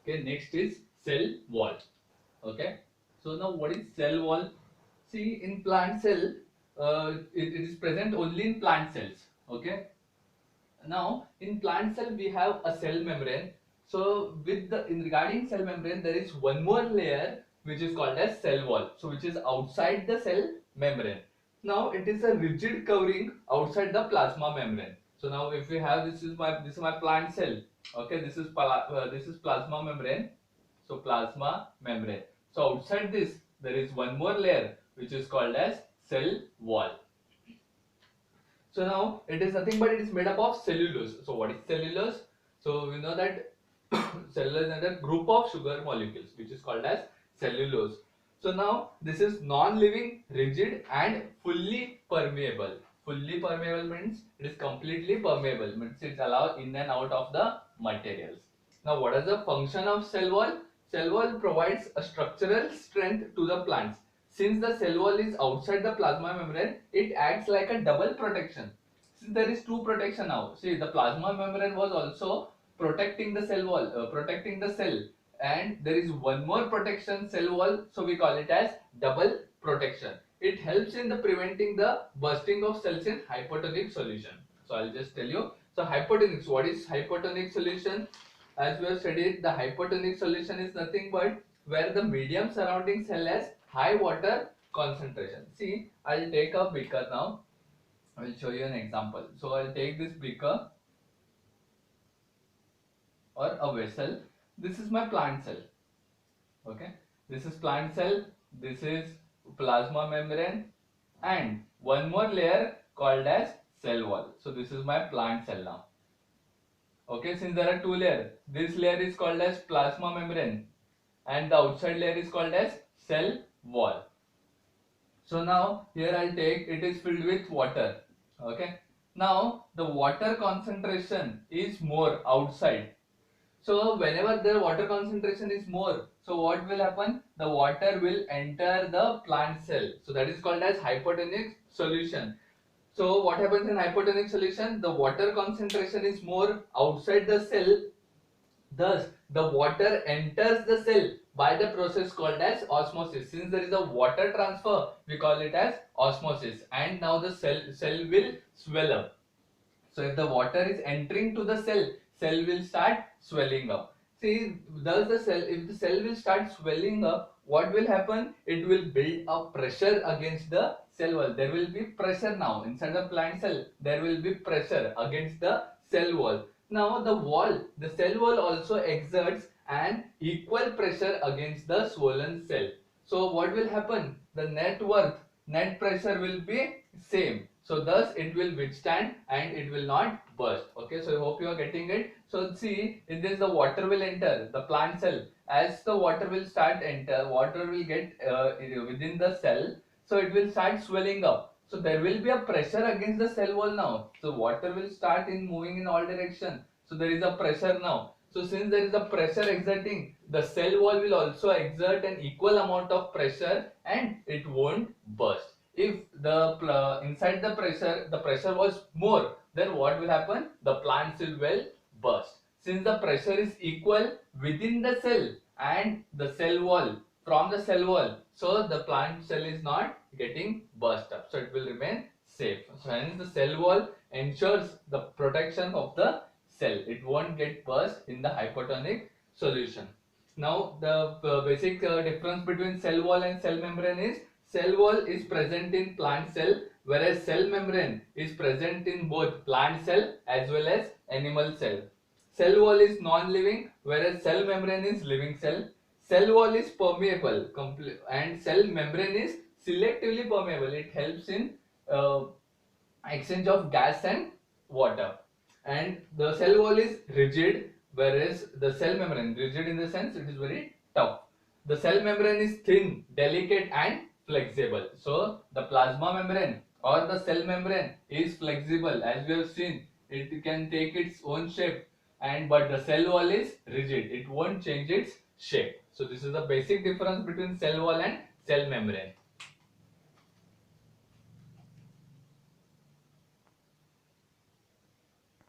Okay, next is cell wall. Okay, so now what is cell wall? See, in plant cell, it is present only in plant cells. Okay, now in plant cell we have a cell membrane. So with the in regarding cell membrane, there is one more layer which is called as cell wall. So which is outside the cell membrane. Now it is a rigid covering outside the plasma membrane. So now if we have this is my plant cell. Okay, this is plasma membrane. So plasma membrane. So outside this there is one more layer which is called as cell wall. So now it is nothing but it is made up of cellulose. So what is cellulose? So we know that cellulose is a group of sugar molecules which is called as cellulose. So now this is non-living, rigid and fully permeable. Fully permeable means it is completely permeable, means it's allowed in and out of the materials. Now what is the function of cell wall? Cell wall provides a structural strength to the plants. Since the cell wall is outside the plasma membrane, it acts like a double protection. Since there is two protection now. See, the plasma membrane was also protecting the cell wall, protecting the cell, and there is one more protection cell wall, so we call it as double protection. It helps in the preventing the bursting of cells in hypotonic solution. So I'll just tell you. So hypotonics, what is hypotonic solution? As we have studied, the hypotonic solution is nothing but where the medium surrounding cell has high water concentration. See, I'll take a beaker now. I will show you an example. So I'll take this beaker or a vessel. This is my plant cell. Okay, this is plant cell. This is plasma membrane, and one more layer called as cell wall. So this is my plant cell now. Okay, since there are two layers, this layer is called as plasma membrane and the outside layer is called as cell wall. So now here I'll take, it is filled with water. Okay, now the water concentration is more outside. So whenever the water concentration is more, so what will happen? The water will enter the plant cell. So that is called as hypotonic solution. So what happens in hypotonic solution? The water concentration is more outside the cell. Thus, the water enters the cell by the process called as osmosis. Since there is a water transfer, we call it as osmosis. And now the cell will swell up. So if the water is entering to the cell will start swelling up. See, thus the cell, if the cell will start swelling up, what will happen? It will build up pressure against the cell wall. There will be pressure now inside the plant cell. There will be pressure against the cell wall. Now the cell wall also exerts an equal pressure against the swollen cell. So what will happen? The net pressure will be same. So thus it will withstand and it will not burst. Okay, so I hope you are getting it. So see, in this the water will enter the plant cell. As the water will start enter, water will get within the cell. So it will start swelling up. So there will be a pressure against the cell wall now. So water will start in moving in all direction. So there is a pressure now. So since there is a pressure exerting, the cell wall will also exert an equal amount of pressure and it won't burst. If the inside the pressure was more, then what will happen? The plant cell will burst. Since the pressure is equal within the cell and the cell wall, from the cell wall, so the plant cell is not getting burst up, so it will remain safe. So hence the cell wall ensures the protection of the cell. It won't get burst in the hypotonic solution. Now the basic difference between cell wall and cell membrane is cell wall is present in plant cell, whereas cell membrane is present in both plant cell as well as animal cell. Cell wall is non-living, whereas cell membrane is living cell. Cell wall is permeable and cell membrane is selectively permeable. It helps in uh, exchange of gas and water. And the cell wall is rigid, whereas the cell membrane, rigid in the sense it is very tough. The cell membrane is thin, delicate and flexible. So the plasma membrane or the cell membrane is flexible, as we have seen. It can take its own shape, and but the cell wall is rigid. It won't change its shape. So this is the basic difference between cell wall and cell membrane.